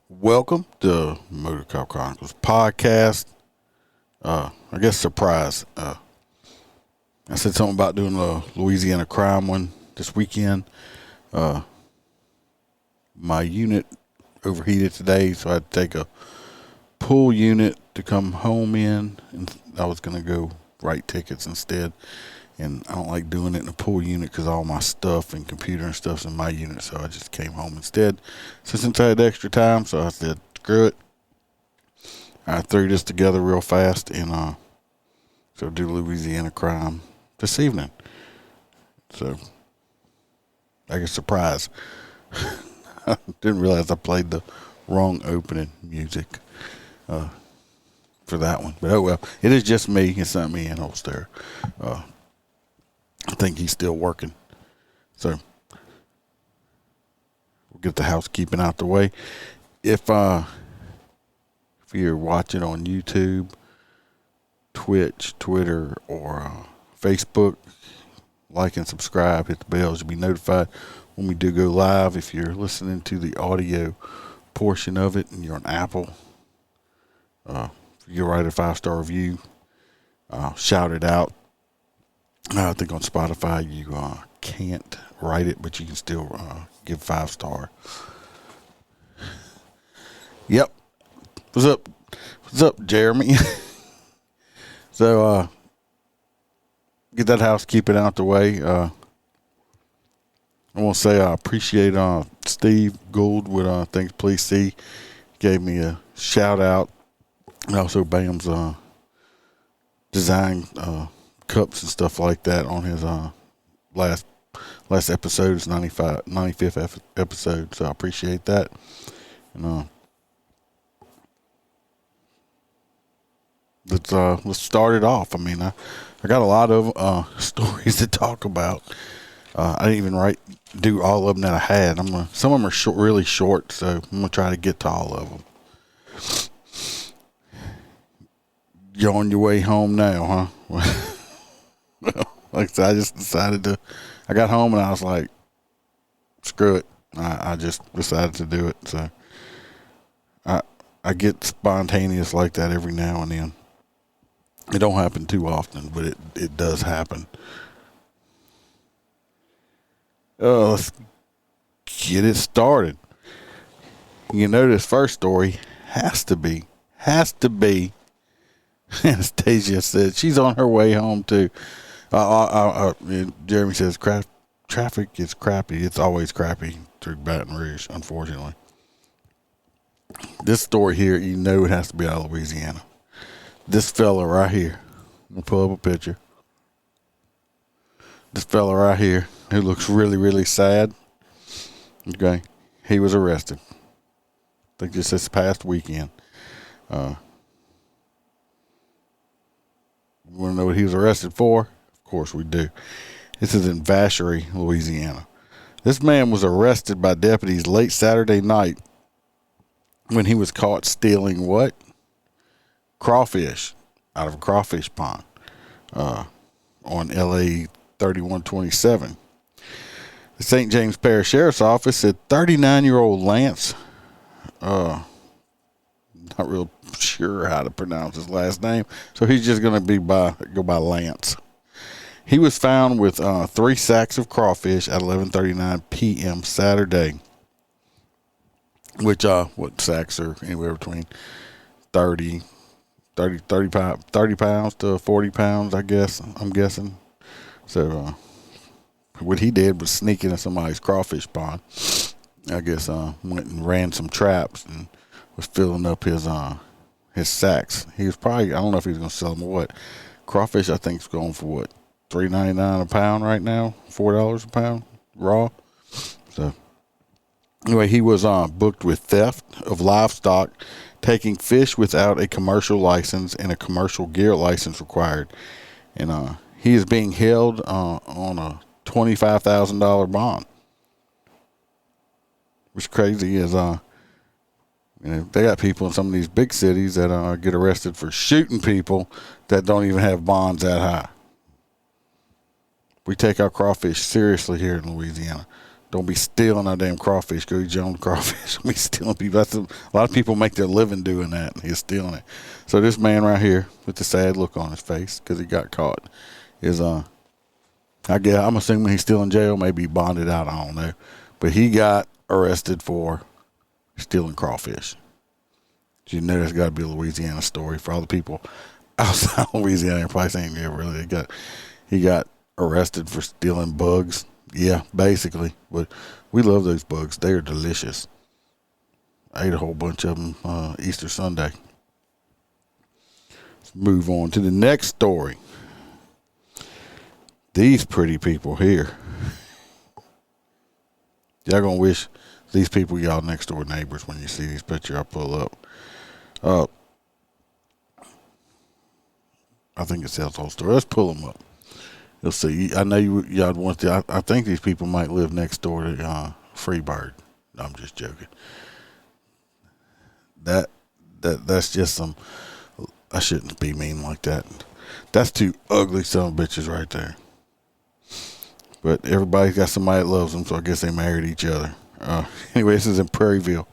Welcome to MOTORCOP Chronicles podcast. I guess surprise. I said something about doing a Louisiana Crime one this weekend. My unit overheated today, so I had to take a pool unit to come home in, and I was going to go write tickets instead. And I don't like doing it in a pool unit because all my stuff and computer and stuff's in my unit, so I just came home instead. So since I had extra time, so I said, screw it. I threw this together real fast and so do Louisiana Crime this evening. So, like a surprise. I didn't realize I played the wrong opening music for that one. But oh well, it is just me. It's not me and Holster. I think he's still working. So we'll get the housekeeping out the way. If you're watching on YouTube, Twitch, Twitter, or Facebook, like and subscribe, hit the bells. You'll be notified when we do go live. If you're listening to the audio portion of it and you're on Apple, you write a 5-star review, shout it out. I think on Spotify you can't write it, but you can still give 5-star. Yep. What's up? What's up, Jeremy? So get that housekeeping out the way. I want to say I appreciate Steve Gould with Things Please See. He gave me a shout out. And also Bam's design cups and stuff like that on his last episode. It's 95th episode, so I appreciate that. And let's start it off. I mean, I got a lot of stories to talk about. I didn't even do all of them that I had. Some of them are really short, so I'm gonna try to get to all of them. You're on your way home now, huh? Like I said, I just decided I got home and I was like, screw it. I just decided to do it. So I get spontaneous like that every now and then. It don't happen too often, but it does happen. Let's get it started. You know, this first story has to be Anastasia said she's on her way home too. Jeremy says traffic is crappy. It's always crappy through Baton Rouge, unfortunately. This story here, you know it has to be out of Louisiana. This fella right here. I'm going to pull up a picture. This fella right here who looks really, really sad. Okay. He was arrested. I think just this past weekend. You want to know what he was arrested for? Of course we do. This is in Vacherie, Louisiana. This man was arrested by deputies late Saturday night when he was caught stealing what? Crawfish out of a crawfish pond on LA 3127. The St. James Parish Sheriff's Office said 39-year-old Lance, not real sure how to pronounce his last name, so he's just going to go by Lance. He was found with 3 sacks of crawfish at 11:39 p.m. Saturday, which what sacks are anywhere between 30 pounds to 40 pounds, I guess. I'm guessing. So what he did was sneak into somebody's crawfish pond. I guess went and ran some traps and was filling up his sacks. He was probably, I don't know if he was going to sell them or what. Crawfish, I think, is going for what, $3.99 a pound right now, $4 a pound raw. So anyway, he was booked with theft of livestock, taking fish without a commercial license and a commercial gear license required. And he is being held on a $25,000 bond. What's crazy is they got people in some of these big cities that get arrested for shooting people that don't even have bonds that high. We take our crawfish seriously here in Louisiana. Don't be stealing our damn crawfish. Go eat your own crawfish. Don't be stealing people. A lot of people make their living doing that. He's stealing it. So this man right here with the sad look on his face because he got caught is I guess I'm assuming he's still in jail. Maybe he bonded out. I don't know, but he got arrested for stealing crawfish. You know, there's got to be a Louisiana story for all the people outside Louisiana. They're probably saying, yeah, really, he got arrested for stealing bugs. Yeah, basically. But we love those bugs. They are delicious. I ate a whole bunch of them Easter Sunday. Let's move on to the next story. These pretty people here. Y'all gonna wish these people y'all next door neighbors when you see these pictures I pull up. I think it tells the whole story. Let's pull them up. You'll see. I know y'all want to. I think these people might live next door to Freebird. I'm just joking. That's just some. I shouldn't be mean like that. That's two ugly son of bitches right there. But everybody's got somebody that loves them, so I guess they married each other. Anyway, this is in Prairieville.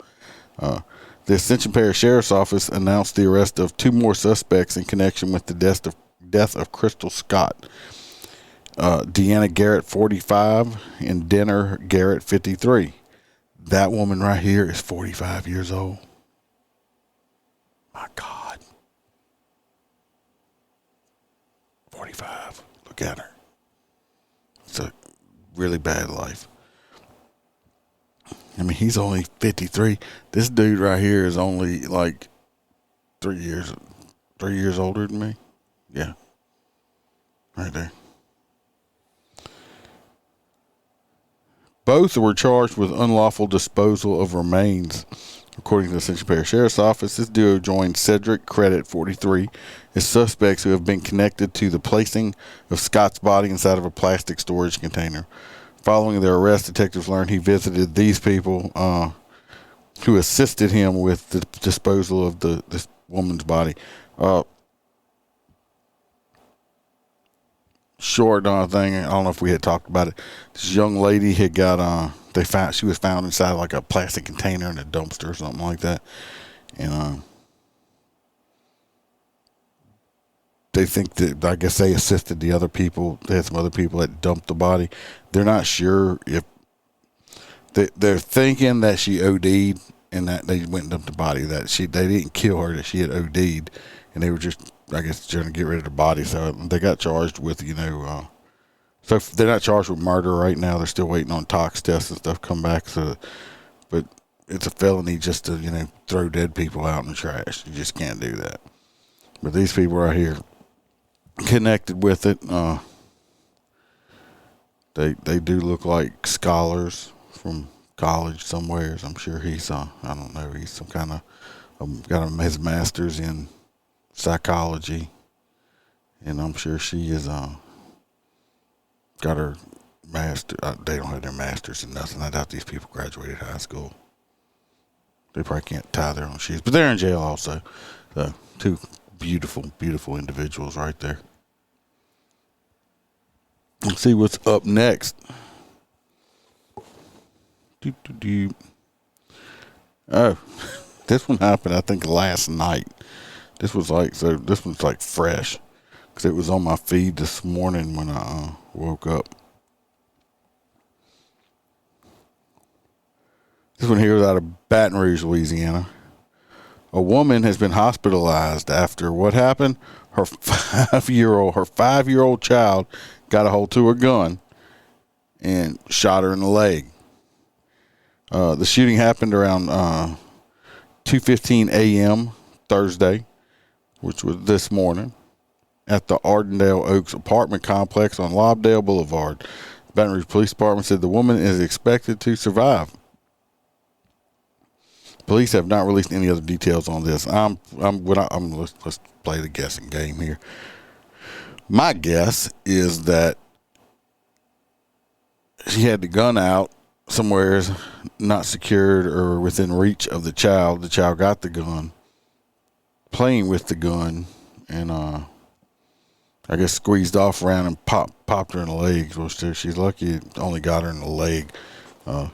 The Ascension Parish Sheriff's Office announced the arrest of 2 more suspects in connection with the death of Crystal Scott. Deanna Garrett, 45, and Denner Garrett, 53. That woman right here is 45 years old. My God. 45. Look at her. It's a really bad life. I mean, he's only 53. This dude right here is only like 3 years older than me. Yeah. Right there. Both were charged with unlawful disposal of remains. According to the Ascension Parish Sheriff's Office, this duo joined Cedric Credit, 43, as suspects who have been connected to the placing of Scott's body inside of a plastic storage container. Following their arrest, detectives learned he visited these people who assisted him with the disposal of this woman's body. Short thing. I don't know if we had talked about it. This young lady had got she was found inside like a plastic container in a dumpster or something like that, and they think that I guess they assisted the other people. They had some other people that dumped the body. They're not sure if they're thinking that she OD'd and that they went and dumped the body. That they didn't kill her. That she had OD'd, and they were just, I guess, trying to get rid of the body. So they got charged with, so they're not charged with murder right now. They're still waiting on tox tests and stuff come back. So, but it's a felony just to, throw dead people out in the trash. You just can't do that. But these people right here connected with it. They do look like scholars from college somewheres. I'm sure he's I don't know, he's some kind of got his master's in psychology, and I'm sure she is got her master. They don't have their masters in nothing. I doubt these people graduated high school. They probably can't tie their own shoes, but they're in jail also. So 2 beautiful individuals right there. Let's see what's up next. Oh, this one happened, I think, last night. This one's like fresh because it was on my feed this morning when I woke up. This one here is out of Baton Rouge, Louisiana. A woman has been hospitalized after what happened? Her 5-year-old child got a hold to her gun and shot her in the leg. The shooting happened around 2:15 a.m. Thursday, which was this morning, at the Ardendale Oaks apartment complex on Lobdell Boulevard. Baton Rouge Police Department said the woman is expected to survive. Police have not released any other details on this. Let's play the guessing game here. My guess is that she had the gun out somewhere not secured or within reach of the child. The child got the gun, playing with the gun, and I guess squeezed off around and popped her in the legs. Well, she's lucky it only got her in the leg. I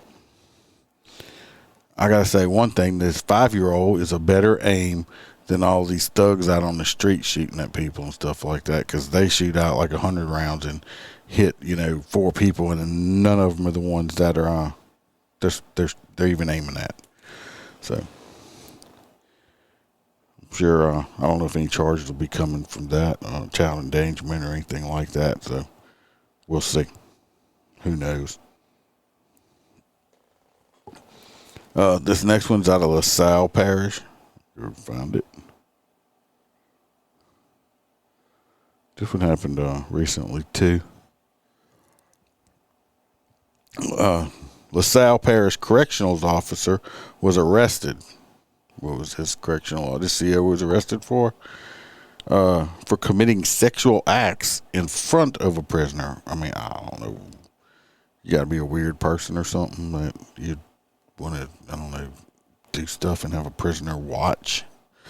gotta say one thing: this 5-year-old is a better aim than all these thugs out on the street shooting at people and stuff like that, because they shoot out like 100 rounds and hit 4 people, and none of them are the ones that are they're even aiming at. So I'm sure I don't know if any charges will be coming from that, child endangerment or anything like that. So we'll see. Who knows? This next one's out of LaSalle Parish. You found it. This one happened recently too. LaSalle Parish correctional officer was arrested. What was his correctional officer was arrested for? For committing sexual acts in front of a prisoner. I mean, I don't know. You got to be a weird person or something that you'd want to, I don't know, do stuff and have a prisoner watch.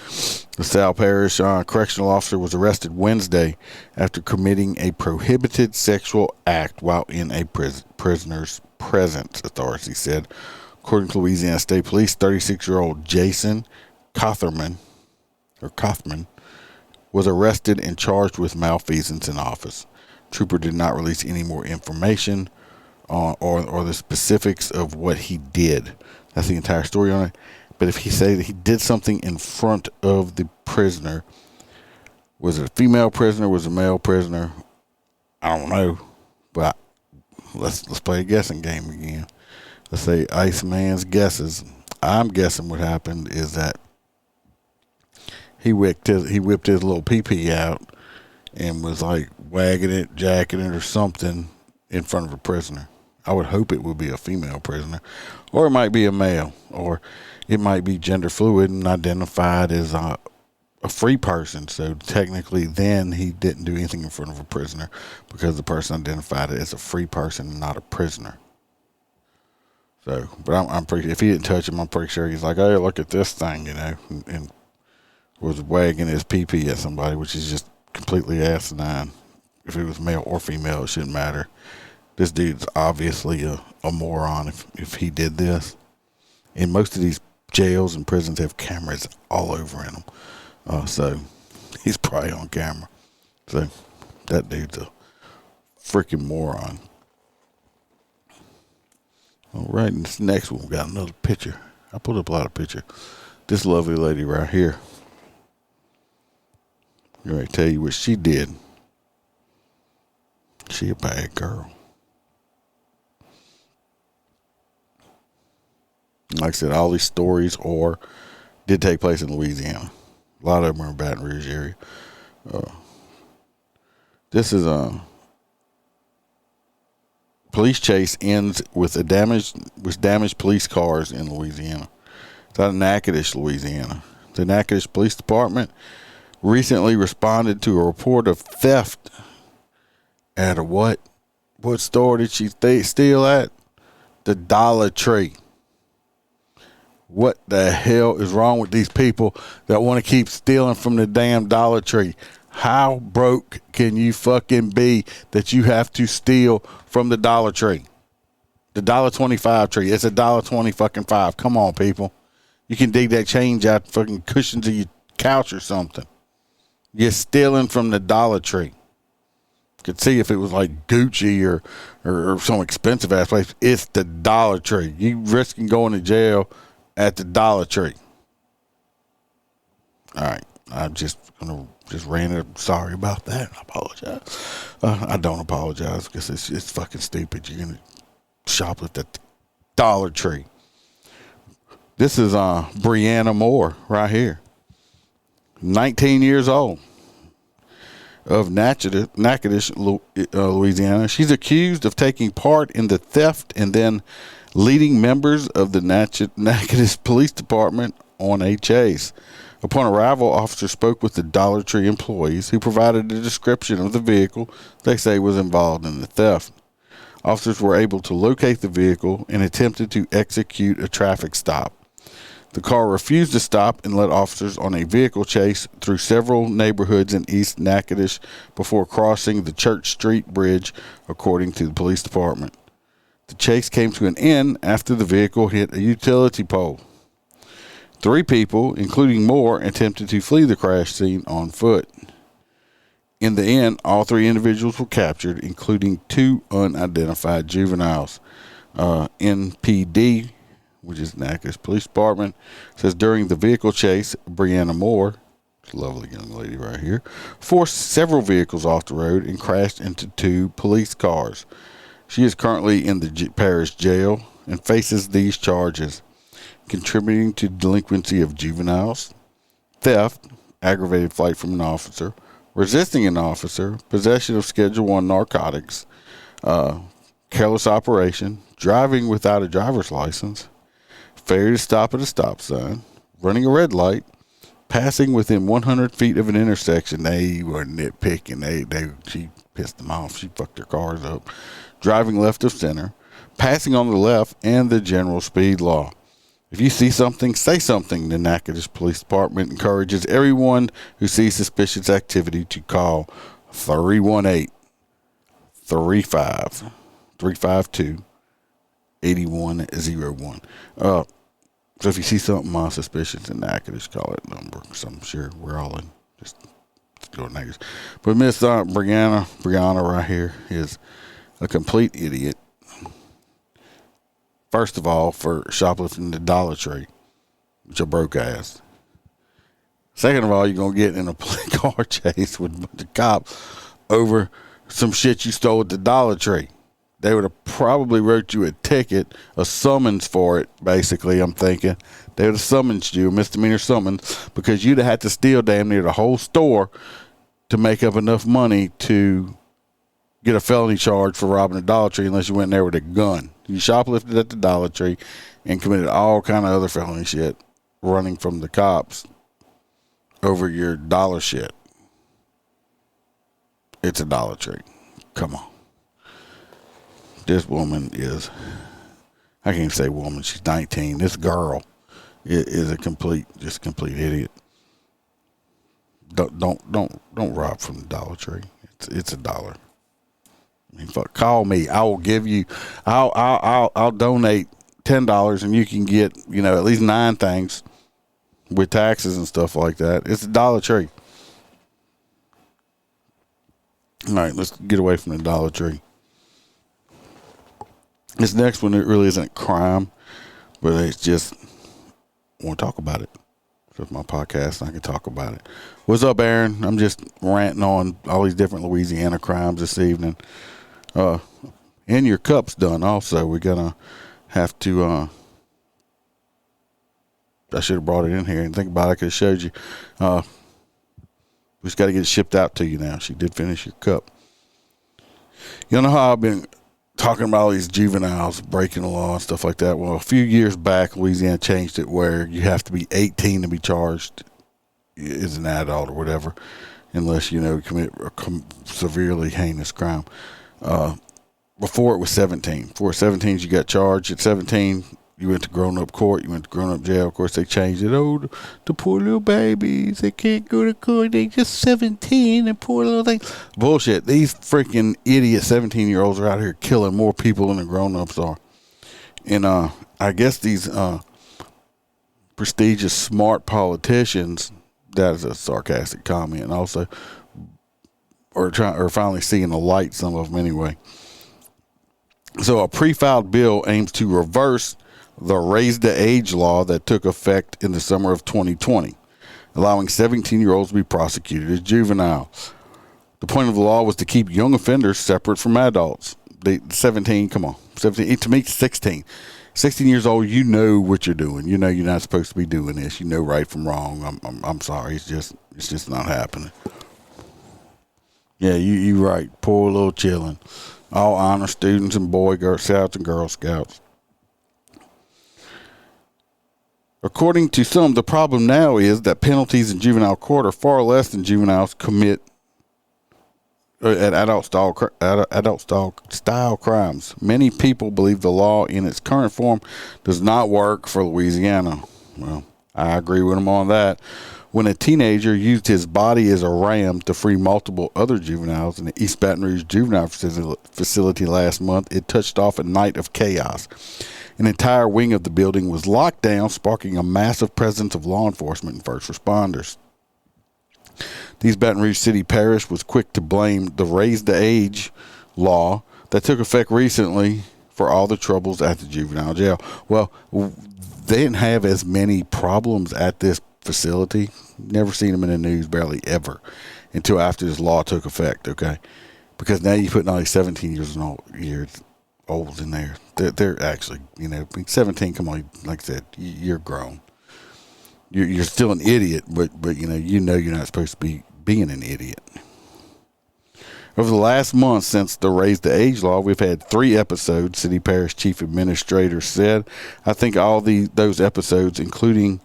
The LaSalle Parish correctional officer was arrested Wednesday after committing a prohibited sexual act while in a prisoner's presence, authorities said. According to Louisiana State Police, 36-year-old Jason Cothman was arrested and charged with malfeasance in office. Trooper did not release any more information or the specifics of what he did. That's the entire story on it. But if he said that he did something in front of the prisoner, was it a female prisoner? Was it a male prisoner? I don't know. But let's play a guessing game again. Let's say Iceman's guesses. I'm guessing what happened is that he whipped his little pee out and was like wagging it, jacking it, or something in front of a prisoner. I would hope it would be a female prisoner, or it might be a male, or it might be gender fluid and identified as a free person. So technically then he didn't do anything in front of a prisoner because the person identified it as a free person and not a prisoner. So, but I'm pretty, if he didn't touch him, I'm pretty sure he's like, hey, look at this thing, and was wagging his pee-pee at somebody, which is just completely asinine. If it was male or female, it shouldn't matter. This dude's obviously a moron if he did this. And most of these jails and prisons have cameras all over in them. So he's probably on camera. So that dude's a freaking moron. All right, and this next one, we got another picture. I put up a lot of pictures. This lovely lady right here. I'm going to tell you what she did. She a bad girl. Like I said, all these stories did take place in Louisiana. A lot of them are in Baton Rouge area. This is police chase ends with damaged police cars in Louisiana. It's out of Natchitoches, Louisiana. The Natchitoches Police Department recently responded to a report of theft at a what? What store did she steal at? The Dollar Tree. What the hell is wrong with these people that want to keep stealing from the damn Dollar Tree? How broke can you fucking be that you have to steal from the Dollar Tree? The $1.25 tree. It's $1.20 fucking 5. Come on, people. You can dig that change out the fucking cushions of your couch or something. You're stealing from the Dollar Tree. Could see if it was like Gucci or some expensive ass place. It's the Dollar Tree. You risking going to jail at the Dollar Tree. All right. I'm just ranted. Sorry about that. I apologize. I don't apologize because it's fucking stupid. You're going to shoplift at the Dollar Tree. This is Brianna Moore right here. 19 years old. Of Natchitoches, Louisiana. She's accused of taking part in the theft and then leading members of the Natchitoches Police Department on a chase. Upon arrival, officers spoke with the Dollar Tree employees who provided a description of the vehicle they say was involved in the theft. Officers were able to locate the vehicle and attempted to execute a traffic stop. The car refused to stop and led officers on a vehicle chase through several neighborhoods in East Natchitoches before crossing the Church Street Bridge, according to the police department. The chase came to an end after the vehicle hit a utility pole. 3 people, including Moore, attempted to flee the crash scene on foot. In the end, all 3 individuals were captured, including 2 unidentified juveniles. NPD, which is Natchitoches Police Department, says during the vehicle chase, Brianna Moore, a lovely young lady right here, forced several vehicles off the road and crashed into 2 police cars. She is currently in the parish jail and faces these charges: contributing to delinquency of juveniles, theft, aggravated flight from an officer, resisting an officer, possession of Schedule I narcotics, careless operation, driving without a driver's license, failure to stop at a stop sign, running a red light, passing within 100 feet of an intersection. They were nitpicking. She pissed them off. She fucked their cars up. Driving left of center, passing on the left, and the general speed law. If you see something, say something. The Natchitoches Police Department encourages everyone who sees suspicious activity to call 318-352-8101. So if you see something suspicious in Natchitoches, call that number. So I'm sure we're all in. Just go to Natchitoches. But Miss Brianna right here is a complete idiot. First of all, for shoplifting the Dollar Tree, which a broke ass. Second of all, you're going to get in a car chase with a bunch of cops over some shit you stole at the Dollar Tree. They would have probably wrote you a ticket, a summons for it, basically, I'm thinking. They would have summoned you, a misdemeanor summons, because you'd have had to steal damn near the whole store to make up enough money to get a felony charge for robbing a Dollar Tree unless you went in there with a gun. You shoplifted at the Dollar Tree and committed all kind of other felony shit running from the cops over your dollar shit. It's a Dollar Tree. Come on. This woman is, I can't say woman, she's 19. This girl is a complete idiot. Don't rob from the Dollar Tree. It's $1. I mean, fuck, call me. I will give you. I'll donate $10, and you can get at least 9 things with taxes and stuff like that. It's a Dollar Tree. All right, let's get away from the Dollar Tree. This next one, it really isn't crime, but it's just I want to talk about it. So it's my podcast, and I can talk about it. What's up, Aaron? I'm just ranting on all these different Louisiana crimes this evening. And your cup's done also. We're gonna have to I should have brought it in here and think about it. I could have showed you. We just got to get it shipped out to you now. She did finish your cup. You know how I've been talking about all these juveniles breaking the law and stuff like that? Well, a few years back, Louisiana changed it where you have to be 18 to be charged as an adult or whatever, unless you commit a severely heinous crime. Before it was 17. Before 17, you got charged. At 17, you went to grown-up court. You went to grown-up jail. Of course, they changed it. Oh, the poor little babies. They can't go to court. They just 17. And poor little thing. Bullshit. These freaking idiot 17-year-olds are out here killing more people than the grown-ups are. And I guess these prestigious, smart politicians, that is a sarcastic comment, and also are finally seeing the light, some of them anyway. So a pre-filed bill aims to reverse the raise the age law that took effect in the summer of 2020, allowing 17-year-olds to be prosecuted as juveniles. The point of the law was to keep young offenders separate from adults. 17, come on, 17, to me, 16. 16 years old, you know what you're doing. You know you're not supposed to be doing this. You know right from wrong. I'm sorry. It's just not happening. Yeah, you right. Poor little chillin'. All honor students and Boy Scouts and Girl Scouts. According to some, the problem now is that penalties in juvenile court are far less than juveniles commit at adult style crimes. Many people believe the law in its current form does not work for Louisiana. Well, I agree with him on that. When a teenager used his body as a ram to free multiple other juveniles in the East Baton Rouge juvenile facility last month, it touched off a night of chaos. An entire wing of the building was locked down, sparking a massive presence of law enforcement and first responders. The East Baton Rouge City Parish was quick to blame the raise the age law that took effect recently for all the troubles at the juvenile jail. Well, they didn't have as many problems at this facility. Never seen them in the news, barely ever, until after this law took effect, okay? Because now you're putting all these 17 years old in there. They're actually, 17, come on, like I said, you're grown. You're still an idiot, but you're not supposed to be being an idiot. Over the last month since the raise the age law, we've had 3 episodes, City Parish Chief Administrator said. I think all those episodes, included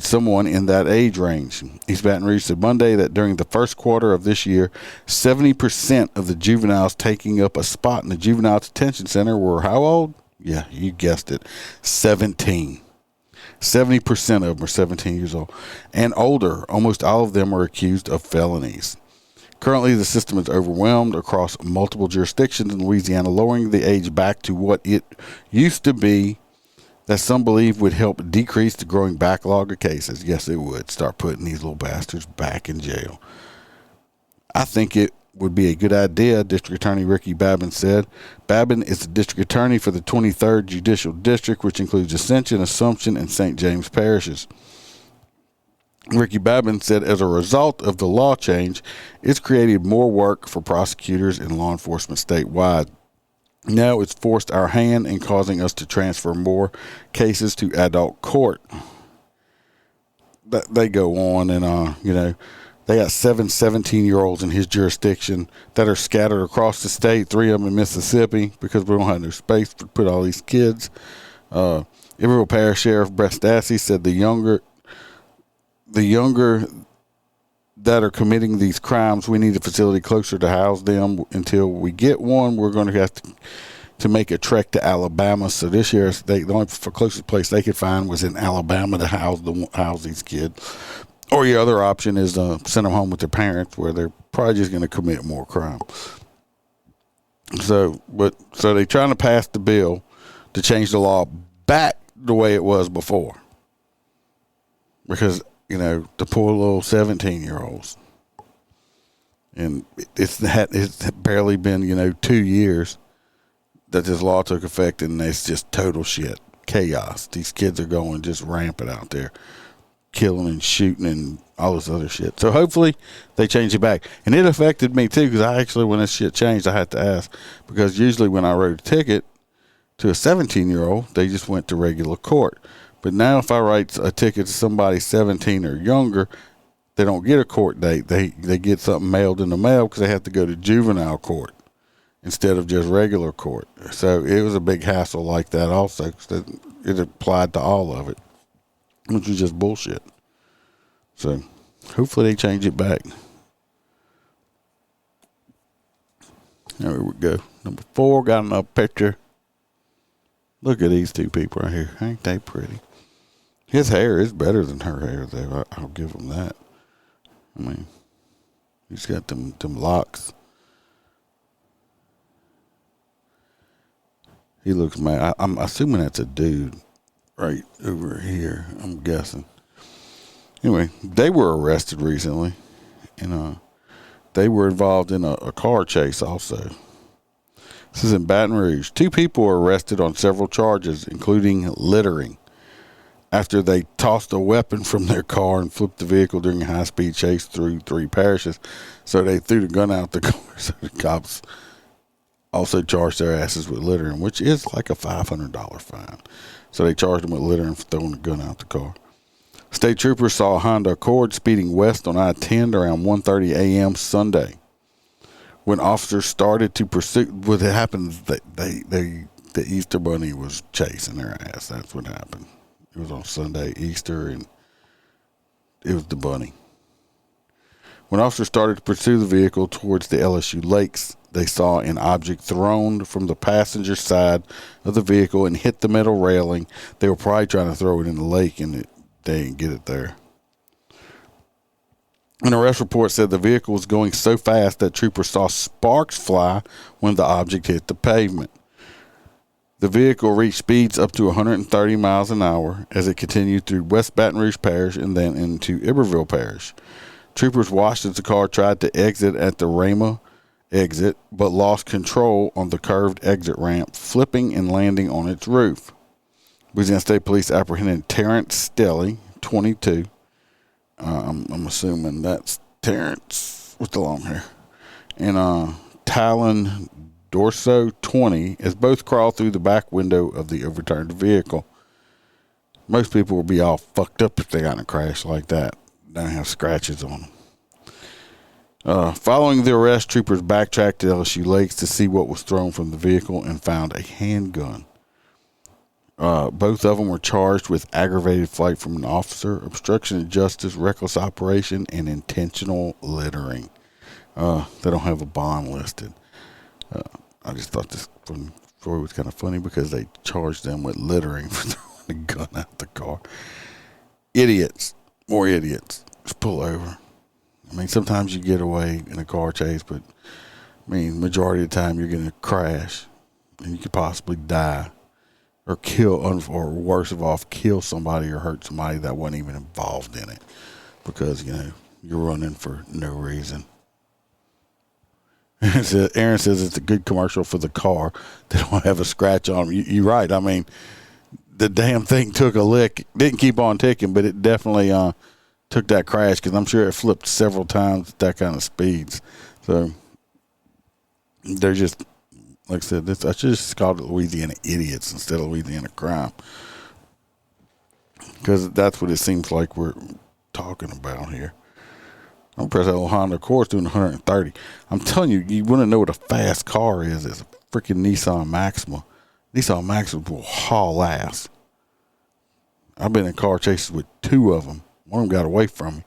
someone in that age range. East Baton Rouge said Monday that during the first quarter of this year, 70% of the juveniles taking up a spot in the juvenile detention center were how old? Yeah, you guessed it, 17. 70% of them are 17 years old and older. Almost all of them are accused of felonies. Currently, the system is overwhelmed across multiple jurisdictions in Louisiana, lowering the age back to what it used to be that some believe would help decrease the growing backlog of cases. Yes, it would. Start putting these little bastards back in jail. I think it would be a good idea, District Attorney Ricky Babin said. Babin is the District Attorney for the 23rd Judicial District, which includes Ascension, Assumption, and St. James parishes. Ricky Babin said as a result of the law change, it's created more work for prosecutors and law enforcement statewide. Now it's forced our hand in causing us to transfer more cases to adult court. They go on and, they got 7 17-year-olds in his jurisdiction that are scattered across the state, 3 of them in Mississippi, because we don't have no space to put all these kids. Iberville Parish Sheriff Brett Stassi said the younger that are committing these crimes, we need a facility closer to house them. Until we get one, we're going to have to make a trek to Alabama. So this year, the only closest place they could find was in Alabama to house these kids. Or your other option is send them home with their parents, where they're probably just going to commit more crime. So they're trying to pass the bill to change the law back the way it was before, because the poor little 17-year-olds. And it's barely been, 2 years that this law took effect, and it's just total shit. Chaos. These kids are going just rampant out there, killing and shooting and all this other shit. So hopefully they change it back. And it affected me too, because when this shit changed, I had to ask. Because usually when I wrote a ticket to a 17-year-old, they just went to regular court. But now if I write a ticket to somebody 17 or younger, they don't get a court date. They get something mailed in the mail because they have to go to juvenile court instead of just regular court. So it was a big hassle like that also, because it applied to all of it, which was just bullshit. So hopefully they change it back. There we go. Number 4, got another picture. Look at these 2 people right here. Ain't they pretty? His hair is better than her hair, though. I'll give him that. I mean, he's got them locks. He looks mad. I'm assuming that's a dude right over here, I'm guessing. Anyway, they were arrested recently, and they were involved in a car chase also. This is in Baton Rouge. 2 people were arrested on several charges, including littering, after they tossed a weapon from their car and flipped the vehicle during a high-speed chase through 3 parishes. So they threw the gun out the car. So the cops also charged their asses with littering, which is like a $500 fine. So they charged them with littering for throwing the gun out the car. State troopers saw a Honda Accord speeding west on I-10 around 1:30 a.m. Sunday. When officers started to pursue, what happened, the Easter Bunny was chasing their ass. That's what happened. It was on Sunday, Easter, and it was the bunny. When officers started to pursue the vehicle towards the LSU lakes, they saw an object thrown from the passenger side of the vehicle and hit the metal railing. They were probably trying to throw it in the lake, and they didn't get it there. An arrest report said the vehicle was going so fast that troopers saw sparks fly when the object hit the pavement. The vehicle reached speeds up to 130 miles an hour as it continued through West Baton Rouge Parish and then into Iberville Parish. Troopers watched as the car tried to exit at the Rama exit, but lost control on the curved exit ramp, flipping and landing on its roof. Louisiana State Police apprehended Terrence Stelly, 22. I'm assuming that's Terrence with the long hair. And Talon Dorso, 20, as both crawled through the back window of the overturned vehicle. Most people would be all fucked up if they got in a crash like that. Don't have scratches on them. Following the arrest, troopers backtracked to LSU Lakes to see what was thrown from the vehicle and found a handgun. Both of them were charged with aggravated flight from an officer, obstruction of justice, reckless operation, and intentional littering. They don't have a bond listed. I just thought this story was kind of funny because they charged them with littering for throwing a gun out the car. Idiots. More idiots. Just pull over. I mean, sometimes you get away in a car chase, but, I mean, majority of the time you're going to crash and you could possibly die or kill, or worse of all, kill somebody or hurt somebody that wasn't even involved in it because, you know, you're running for no reason. Aaron says it's a good commercial for the car. They don't have a scratch on them. You're right. I mean, the damn thing took a lick. Didn't keep on ticking, but it definitely took that crash because I'm sure it flipped several times at that kind of speeds. So they're just, like I said, I should just call it Louisiana idiots instead of Louisiana crime because that's what it seems like we're talking about here. I'm impressed that little Honda Accord's doing 130. I'm telling you, you want to know what a fast car is. It's a freaking Nissan Maxima. Nissan Maxima will haul ass. I've been in car chases with two of them. One of them got away from me.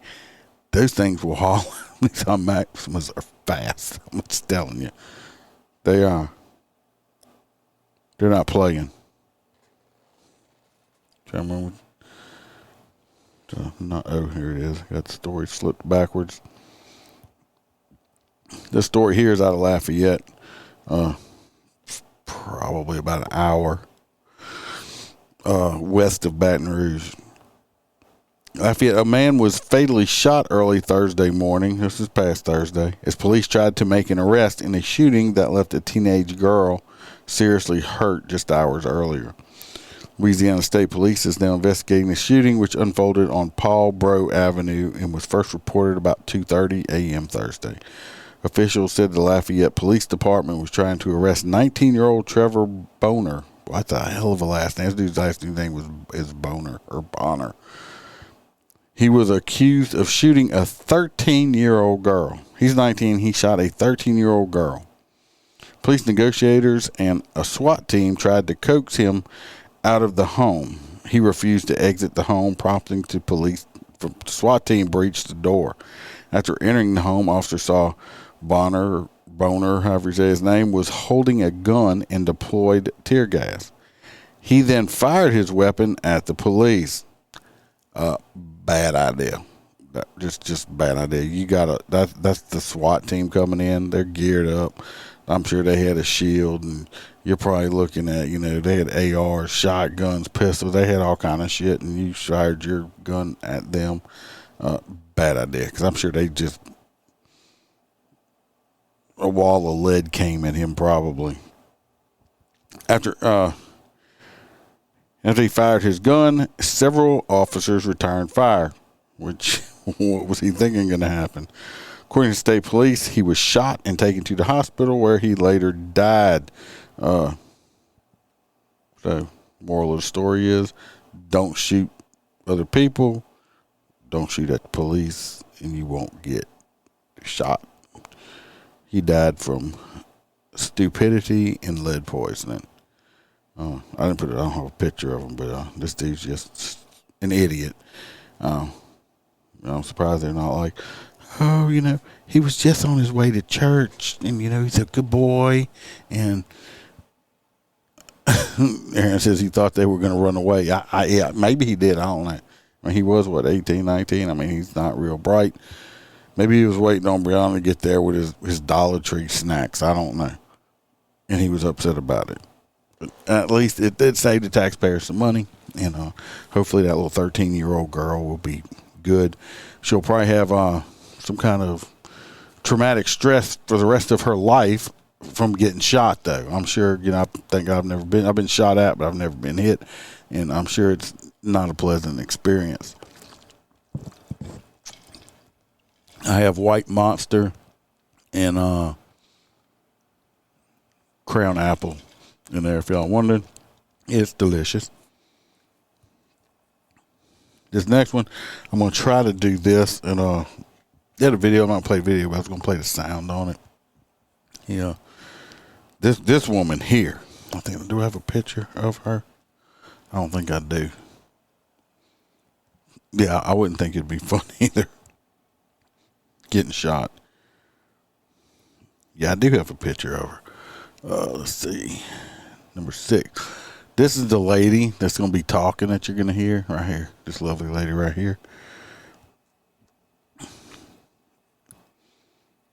Those things will haul. Nissan Maximas are fast. I'm just telling you. They are. They're not playing. Trying to remember. Here it is. Got the story slipped backwards. This story here is out of Lafayette. Probably about an hour west of Baton Rouge. Lafayette, a man was fatally shot early Thursday morning. This is past Thursday. As police tried to make an arrest in a shooting that left a teenage girl seriously hurt just hours earlier. Louisiana State Police is now investigating the shooting, which unfolded on Paul Breaux Avenue and was first reported about 2:30 a.m. Thursday. Officials said the Lafayette Police Department was trying to arrest 19-year-old Trevor Boner. Well, that's a hell of a last name. This dude's last name is Boner or Bonner. He was accused of shooting a 13-year-old girl. He's 19. He shot a 13-year-old girl. Police negotiators and a SWAT team tried to coax him out of the home. He refused to exit the home, prompting the police. The SWAT team breached the door. After entering the home, officers saw Boner, however you say his name, was holding a gun and deployed tear gas. He then fired his weapon at the police. Bad idea. Just bad idea. You gotta. That's the SWAT team coming in. They're geared up. I'm sure they had a shield, and you're probably looking at, they had ARs, shotguns, pistols. They had all kind of shit, and you fired your gun at them. Bad idea, because I'm sure they just, a wall of lead came at him probably. After he fired his gun, several officers returned fire, which, what was he thinking going to happen? According to state police, he was shot and taken to the hospital where he later died. So, moral of the story is, don't shoot other people, don't shoot at the police, and you won't get shot. He died from stupidity and lead poisoning. I don't have a picture of him, but this dude's just an idiot. I'm surprised they're not like, he was just on his way to church, and, he's a good boy. And Aaron says he thought they were going to run away. Yeah, maybe he did. I don't know. I mean, he was, what, 18, 19? I mean, he's not real bright. Maybe he was waiting on Brianna to get there with his Dollar Tree snacks. I don't know. And he was upset about it. But at least it did save the taxpayers some money. And hopefully that little 13-year-old girl will be good. She'll probably have some kind of traumatic stress for the rest of her life from getting shot, though. I'm sure, I think I've been shot at, but I've never been hit. And I'm sure it's not a pleasant experience. I have White Monster and Crown Apple in there, if y'all wondering. It's delicious. This next one, I'm going to try to do this. And did a video. I'm not going to play video, but I was going to play the sound on it. Yeah. This woman here, I think, do I have a picture of her? I don't think I do. Yeah, I wouldn't think it'd be fun either. Getting shot. Yeah, I do have a picture of her. Let's see. Number 6. This is the lady that's going to be talking that you're going to hear right here. This lovely lady right here.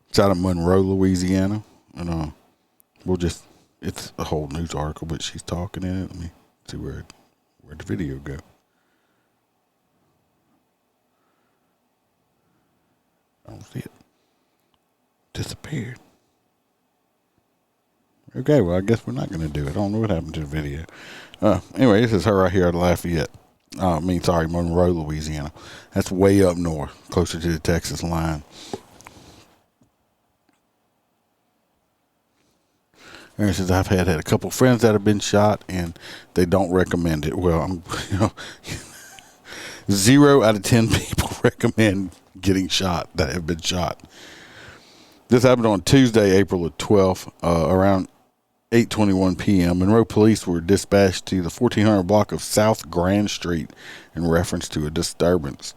It's out of Monroe, Louisiana. And it's a whole news article, but she's talking in it. Let me see where'd the video go. I don't see it. Disappeared. Okay, well, I guess we're not going to do it. I don't know what happened to the video. Anyway, this is her right here at Lafayette. Monroe, Louisiana. That's way up north, closer to the Texas line. And it says, I've had a couple friends that have been shot, and they don't recommend it. Well, 0 out of 10 people recommend getting shot that have been shot. This happened on Tuesday, April the 12th, around 8:21 p.m. Monroe police were dispatched to the 1400 block of South Grand Street in reference to a disturbance.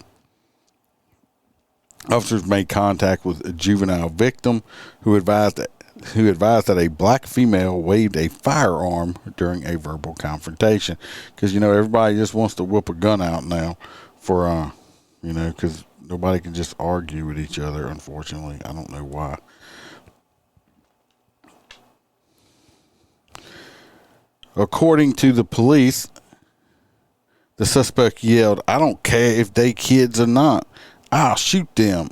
Officers made contact with a juvenile victim who advised that a black female waved a firearm during a verbal confrontation. Because, everybody just wants to whip a gun out now for, because nobody can just argue with each other, unfortunately. I don't know why. According to the police, the suspect yelled, "I don't care if they kids or not. I'll shoot them,"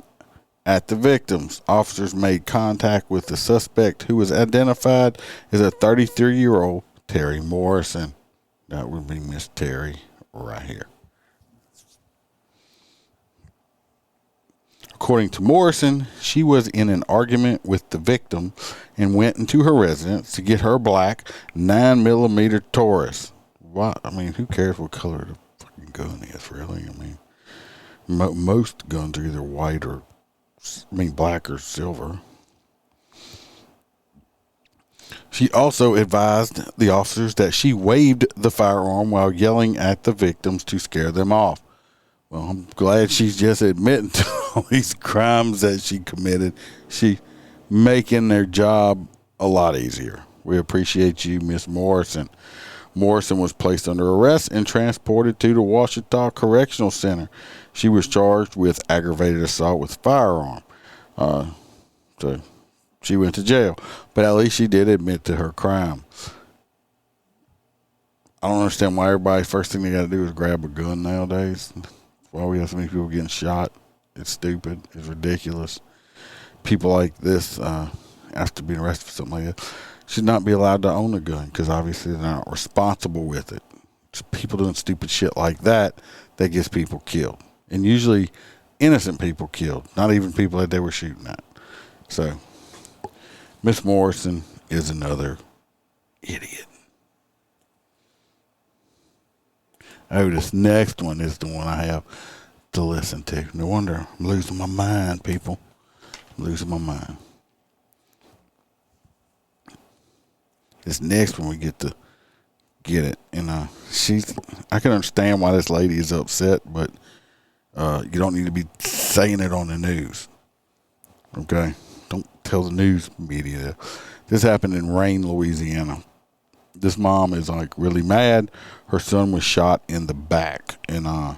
at the victims. Officers made contact with the suspect, who was identified as a 33-year-old Terry Morrison. That would be Miss Terry right here. According to Morrison, she was in an argument with the victim and went into her residence to get her black 9mm Taurus. What? I mean, who cares what color the fucking gun is, really? I mean, most guns are either white or, black or silver. She also advised the officers that she waved the firearm while yelling at the victims to scare them off. Well, I'm glad she's just admitting to all these crimes that she committed. She making their job a lot easier. We appreciate you, Miss Morrison. Morrison was placed under arrest and transported to the Ouachita Correctional Center. She was charged with aggravated assault with firearm. So she went to jail. But at least she did admit to her crime. I don't understand why everybody, first thing they got to do is grab a gun nowadays. Why we have so many people getting shot. It's stupid. It's ridiculous. People like this, after being arrested for something like that, should not be allowed to own a gun because obviously they're not responsible with it. It's people doing stupid shit like that gets people killed. And usually innocent people killed, not even people that they were shooting at. So, Miss Morrison is another idiot. Oh, this next one is the one I have to listen to. No wonder I'm losing my mind, people. I'm losing my mind. This next one we get to get it. And I can understand why this lady is upset, but you don't need to be saying it on the news. Okay? Don't tell the news media that. This happened in Rain, Louisiana. This mom is really mad. Her son was shot in the back, and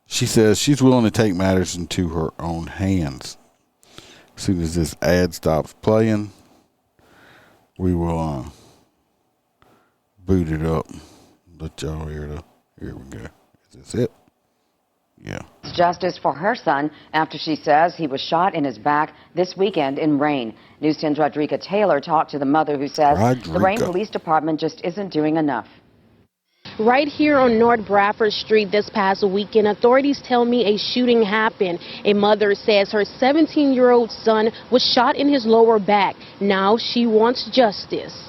She says she's willing to take matters into her own hands. As soon as this ad stops playing, we will boot it up. Let y'all hear it. Here we go. Is this it? Yeah. Justice for her son after she says he was shot in his back this weekend in Rain. News 10's Rodrika Taylor talked to the mother who says the Rain Police Department just isn't doing enough. Right here on North Bradford Street this past weekend, authorities tell me a shooting happened. A mother says her 17-year-old son was shot in his lower back. Now she wants justice.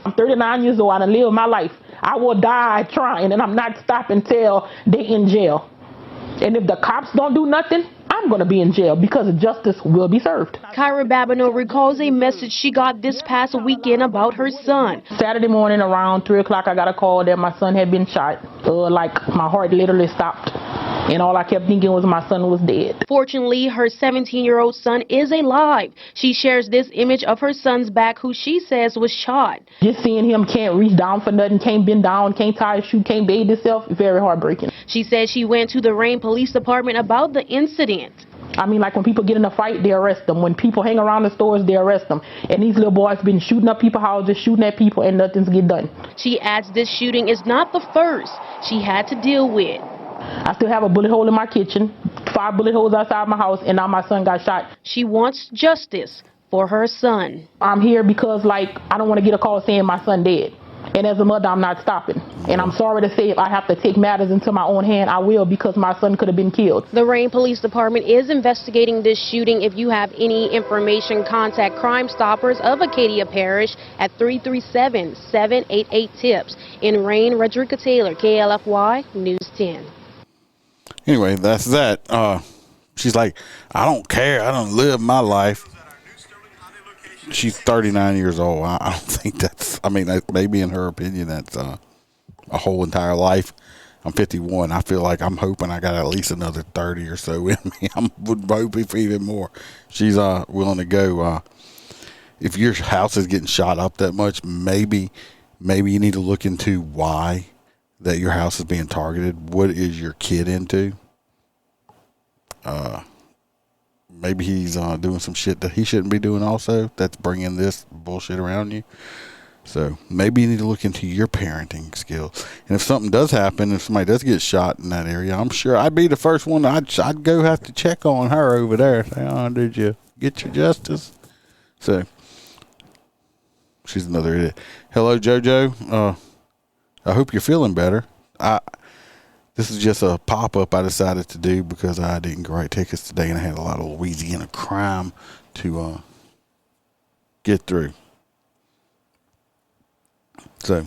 I'm 39 years old. I done lived my life. I will die trying, and I'm not stopping till they in jail. And if the cops don't do nothing, I'm going to be in jail because justice will be served. Kyra Babineau recalls a message she got this past weekend about her son. Saturday morning around 3 o'clock, I got a call that my son had been shot. Like my heart literally stopped. And all I kept thinking was my son was dead. Fortunately, her 17-year-old son is alive. She shares this image of her son's back, who she says was shot. Just seeing him can't reach down for nothing, can't bend down, can't tie his shoe, can't bathe himself, very heartbreaking. She says she went to the Rain Police Department about the incident. I mean, like when people get in a fight, they arrest them. When people hang around the stores, they arrest them. And these little boys been shooting up people's houses, shooting at people, and nothing's get done. She adds this shooting is not the first she had to deal with. I still have a bullet hole in my kitchen, 5 bullet holes outside my house, and now my son got shot. She wants justice for her son. I'm here because, like, I don't want to get a call saying my son dead. And as a mother, I'm not stopping. And I'm sorry to say if I have to take matters into my own hand, I will, because my son could have been killed. The Rain Police Department is investigating this shooting. If you have any information, contact Crime Stoppers of Acadia Parish at 337-788-TIPS. In Rain, Rodrika Taylor, KLFY News 10. Anyway, that's that. She's like, I don't care. I don't live my life. She's 39 years old. I don't think that's, I mean, maybe in her opinion, that's a whole entire life. I'm 51. I feel like I'm hoping I got at least another 30 or so in me. I'm hoping for even more. She's willing to go. If your house is getting shot up that much, maybe you need to look into why that your house is being targeted. What is your kid into? Maybe he's doing some shit that he shouldn't be doing also. That's bringing this bullshit around you. So maybe you need to look into your parenting skills. And if something does happen, if somebody does get shot in that area, I'm sure I'd be the first one. I'd go have to check on her over there. Say, oh, did you get your justice? So she's another idiot. Hello, JoJo. I hope you're feeling better. This is just a pop-up I decided to do because I didn't write tickets today and I had a lot of Louisiana crime to get through. So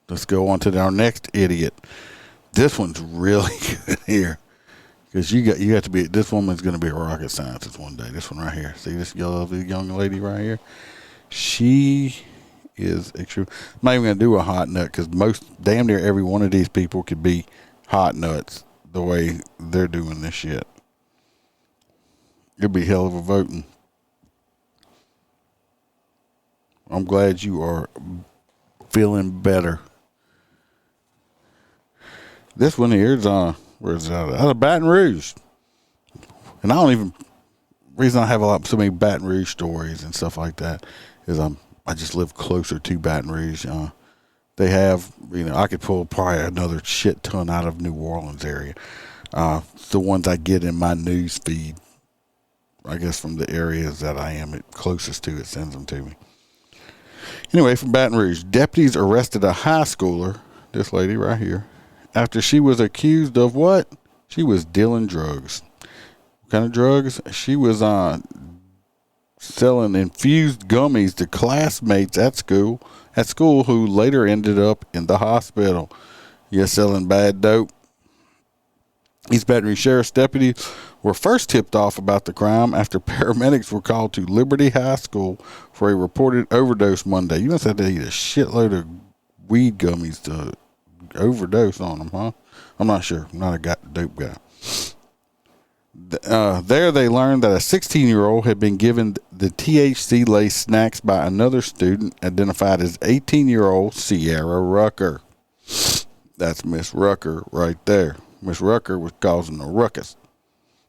let's go on to our next idiot. This one's really good here because you have to be. This woman's going to be a rocket scientist one day. This one right here. See this lovely young lady right here. She is extreme. I'm not even going to do a hot nut because damn near every one of these people could be hot nuts the way they're doing this shit. It'd be hell of a voting. I'm glad you are feeling better. This one here is where is it out of Baton Rouge. And I don't even, reason I have so many Baton Rouge stories and stuff like that is I just live closer to Baton Rouge. They have, I could pull probably another shit ton out of New Orleans area. The ones I get in my news feed, I guess from the areas that I am closest to, it sends them to me. Anyway, from Baton Rouge, deputies arrested a high schooler, this lady right here, after she was accused of what? She was dealing drugs. What kind of drugs? She was selling infused gummies to classmates at school who later ended up in the hospital. Yes, selling bad dope. East Baton Rouge Sheriff's deputies were first tipped off about the crime after paramedics were called to Liberty High School for a reported overdose Monday. You must have to eat a shitload of weed gummies to overdose on them, huh? I'm not sure. I'm not a dope guy. There they learned that a 16-year-old had been given the THC-laced snacks by another student identified as 18-year-old Sierra Rucker. That's Miss Rucker right there. Miss Rucker was causing a ruckus.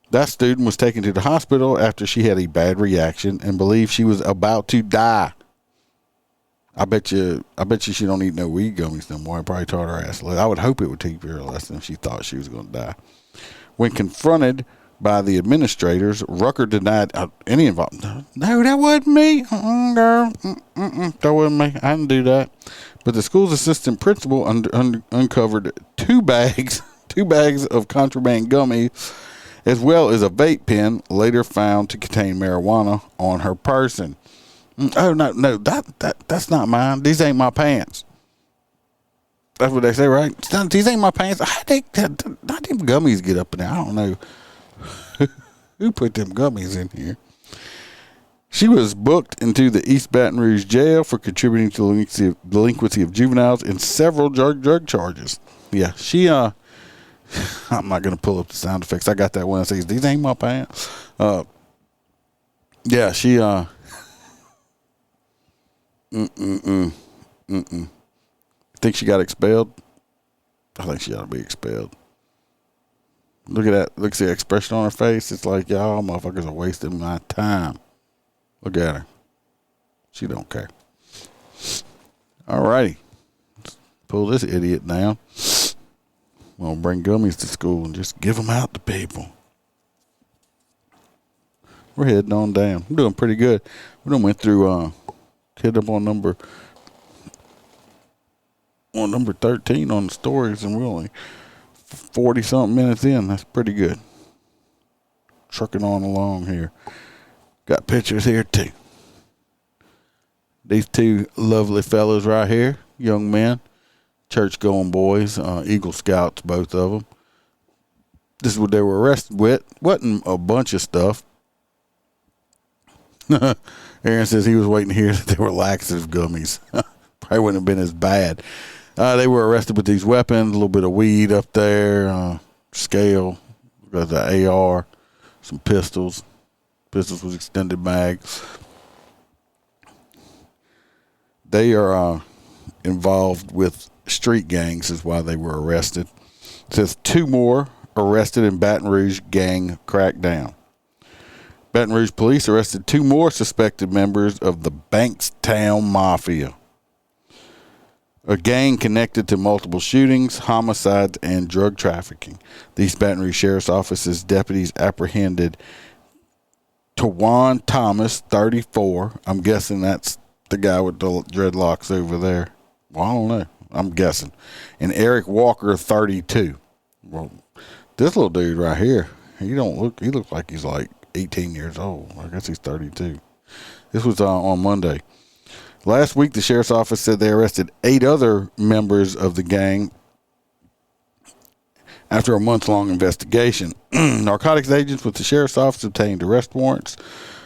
That student was taken to the hospital after she had a bad reaction and believed she was about to die. I bet you she don't eat no weed gummies no more. I probably taught her ass. I would hope it would teach her a lesson if she thought she was going to die. When confronted by the administrators, Rucker denied any involvement. No, that wasn't me. Girl. That wasn't me. I didn't do that. But the school's assistant principal uncovered two bags of contraband gummies, as well as a vape pen later found to contain marijuana on her person. Oh no, that's not mine. These ain't my pants. That's what they say, right? These ain't my pants. How them gummies get up in there? I don't know who put them gummies in here. She was booked into the East Baton Rouge jail for contributing to delinquency of juveniles and several drug charges. Yeah, she I'm not gonna pull up the sound effects. I got that one that says these ain't my pants. Yeah, she Think she got expelled? I think she ought to be expelled. Look at that. Look at the expression on her face. It's like, y'all motherfuckers are wasting my time. Look at her. She don't care. All righty. Let's pull this idiot down. We're going to bring gummies to school and just give them out to people. We're heading on down. We're doing pretty good. We done went through, hit up on number 13 on the stories, and we're only 40-something minutes in. That's pretty good. Trucking on along here. Got pictures here, too. These two lovely fellas right here, young men, church-going boys, Eagle Scouts, both of them. This is what they were arrested with. Wasn't a bunch of stuff. Aaron says he was waiting to hear that they were laxative gummies. Probably wouldn't have been as bad. They were arrested with these weapons, a little bit of weed up there, scale, got the AR, some pistols. Pistols with extended mags. They are involved with street gangs is why they were arrested. It says 2 more arrested in Baton Rouge gang crackdown. Baton Rouge police arrested 2 more suspected members of the Bankstown Mafia, a gang connected to multiple shootings, homicides, and drug trafficking. The East Baton Rouge Sheriff's Office's deputies apprehended Tawan Thomas, 34. I'm guessing that's the guy with the dreadlocks over there. Well, I don't know. I'm guessing. And Eric Walker, 32. Well, this little dude right here, he looks like he's like 18 years old. I guess he's 32. This was on Monday. Last week, the sheriff's office said they arrested 8 other members of the gang after a month-long investigation. Narcotics agents with the sheriff's office obtained arrest warrants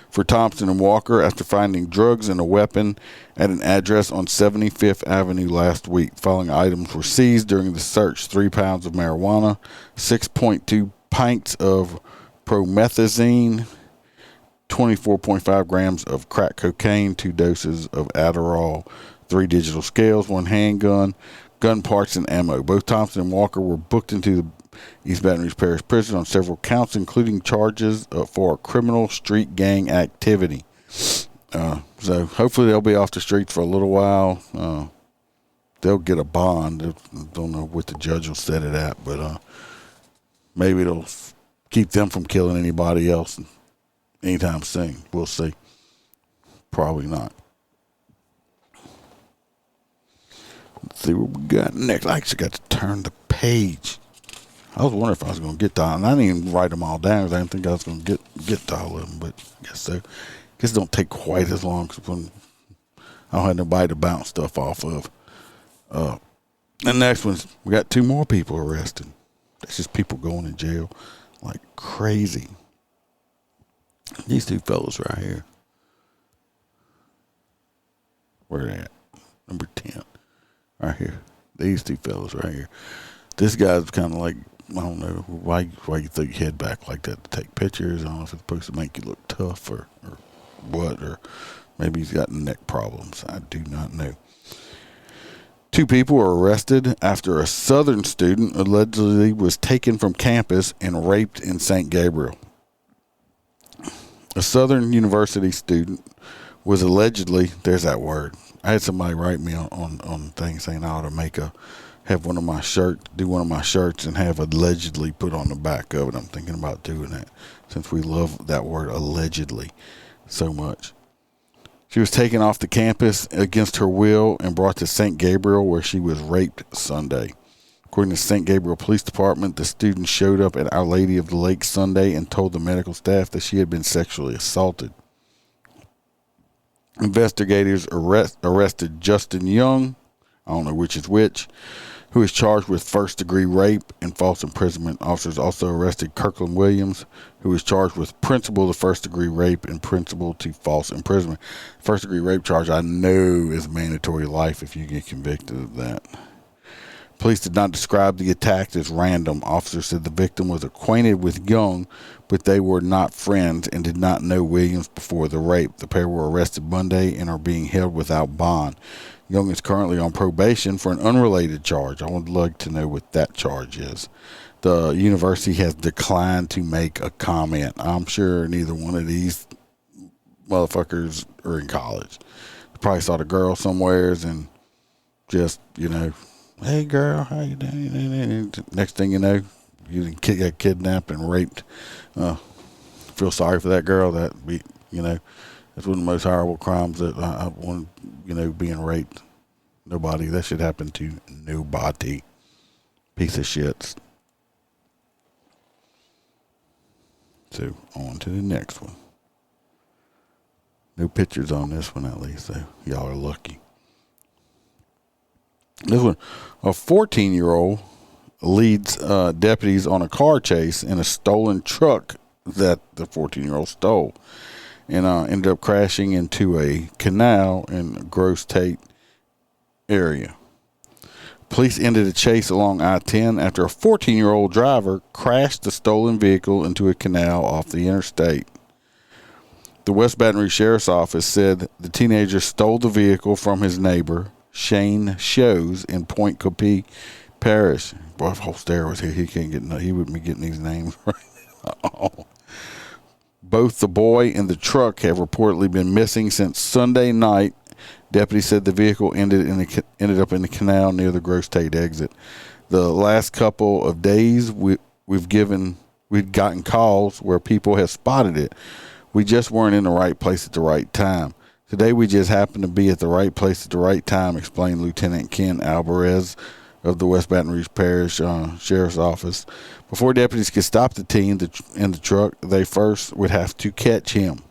for Thompson and Walker after finding drugs and a weapon at an address on 75th Avenue last week. Following items were seized during the search: 3 pounds of marijuana, 6.2 pints of promethazine, 24.5 grams of crack cocaine, 2 doses of Adderall, 3 digital scales, 1 handgun, gun parts, and ammo. Both Thompson and Walker were booked into the East Baton Rouge Parish Prison on several counts, including charges for criminal street gang activity. So hopefully they'll be off the streets for a little while. They'll get a bond. I don't know what the judge will set it at, but maybe it'll keep them from killing anybody else anytime soon. We'll see. Probably not. Let's see what we got next. I actually got to turn the page. I was wondering if I was going to get to all, and I didn't even write them all down because I didn't think I was going to get to all of them, but I guess so. I guess it don't take quite as long because when I don't have nobody to bounce stuff off of. The next one's, we got 2 more people arrested. That's just people going to jail like crazy. These 2 fellas right here. Where they at? Number 10. Right here. These 2 fellas right here. This guy's kind of like, I don't know why you throw your head back like that to take pictures. I don't know if it's supposed to make you look tough or what, or maybe he's got neck problems. I do not know. 2 people were arrested after a Southern student allegedly was taken from campus and raped in St. Gabriel. A Southern University student was allegedly, there's that word. I had somebody write me on things saying I ought to have one of my shirts and have allegedly put on the back of it. I'm thinking about doing that since we love that word allegedly so much. She was taken off the campus against her will and brought to St. Gabriel, where she was raped Sunday. According to St. Gabriel Police Department, the student showed up at Our Lady of the Lake Sunday and told the medical staff that she had been sexually assaulted. Investigators arrested Justin Young, I don't know which is which, who is charged with first-degree rape and false imprisonment. Officers also arrested Kirkland Williams, who is charged with principal to first-degree rape and principal to false imprisonment. First-degree rape charge, I know, is mandatory life if you get convicted of that. Police did not describe the attack as random. Officers said the victim was acquainted with Young, but they were not friends and did not know Williams before the rape. The pair were arrested Monday and are being held without bond. Young is currently on probation for an unrelated charge. I would like to know what that charge is. The university has declined to make a comment. I'm sure neither one of these motherfuckers are in college. They probably saw the girl somewheres and just, hey girl, how you doing? Next thing you know, you got kidnapped and raped. Feel sorry for that girl. That's one of the most horrible crimes that I want. Being raped. Nobody. That should happen to nobody. Piece of shits. So on to the next one. No pictures on this one at least, so y'all are lucky. This one, a 14-year-old leads deputies on a car chase in a stolen truck that the 14-year-old stole, and ended up crashing into a canal in Gross Tate area. Police ended a chase along I-10 after a 14-year-old driver crashed the stolen vehicle into a canal off the interstate. The West Baton Rouge Sheriff's Office said the teenager stole the vehicle from his neighbor, Shane Shows, in Point Copee Parish. Boy, if Holster was here, he wouldn't be getting these names right. Oh. Both the boy and the truck have reportedly been missing since Sunday night. Deputies said the vehicle ended up in the canal near the Gross Tate exit. The last couple of days, we'd gotten calls where people have spotted it. We just weren't in the right place at the right time. Today, we just happened to be at the right place at the right time, explained Lieutenant Ken Alvarez of the West Baton Rouge Parish Sheriff's Office. Before deputies could stop the teen in the truck, they first would have to catch him.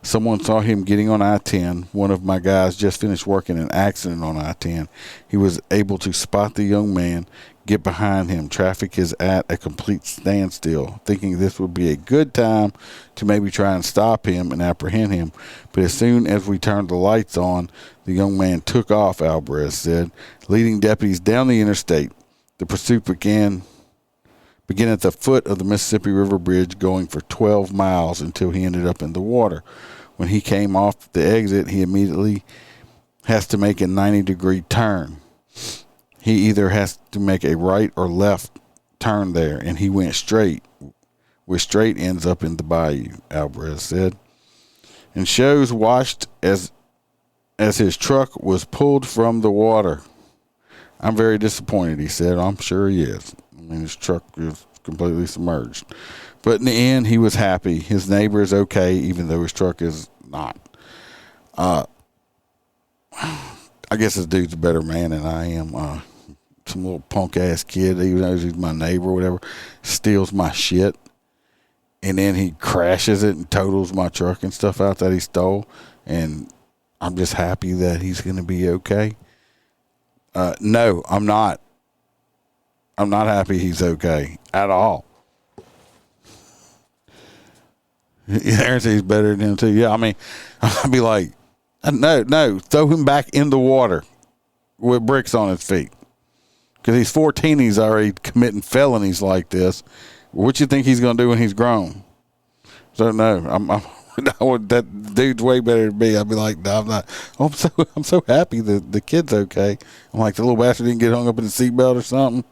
Someone saw him getting on I-10. One of my guys just finished working an accident on I-10. He was able to spot the young man, get behind him. Traffic is at a complete standstill, thinking this would be a good time to maybe try and stop him and apprehend him. But as soon as we turned the lights on, the young man took off, Alvarez said, leading deputies down the interstate. The pursuit began at the foot of the Mississippi River Bridge, going for 12 miles until he ended up in the water. When he came off the exit, he immediately has to make a 90-degree turn. He either has to make a right or left turn there, and he went straight, which straight ends up in the bayou, Alvarez said. And Shows watched as his truck was pulled from the water. I'm very disappointed, he said. I'm sure he is. I mean, his truck is completely submerged. But in the end, he was happy. His neighbor is okay, even though his truck is not. I guess this dude's a better man than I am. Some little punk-ass kid, even though he's my neighbor or whatever, steals my shit. And then he crashes it and totals my truck and stuff out that he stole. And I'm just happy that he's going to be okay. No, I'm not. I'm not happy he's okay at all. Aaron says he's better than him too. Yeah, I mean, I'd be like, no, throw him back in the water with bricks on his feet. Because he's 14, he's already committing felonies like this. What you think he's going to do when he's grown? So no, I'm That dude's way better than me. I'd be like, no, I'm not. I'm so happy that the kid's okay. I'm like, the little bastard didn't get hung up in the seatbelt or something.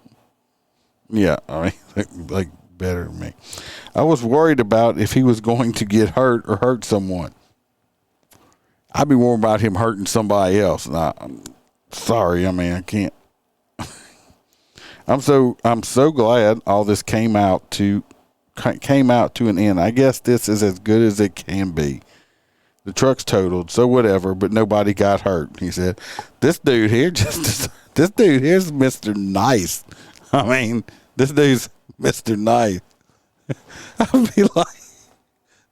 Yeah, I mean, like better than me. I was worried about if he was going to get hurt or hurt someone. I'd be worried about him hurting somebody else. And I'm sorry. I mean, I can't. I'm so glad all this came out to an end. I guess this is as good as it can be. The truck's totaled, so whatever, but nobody got hurt. He said, this dude here's Mr. Nice. I mean, this dude's Mr. Nice. I'd be like,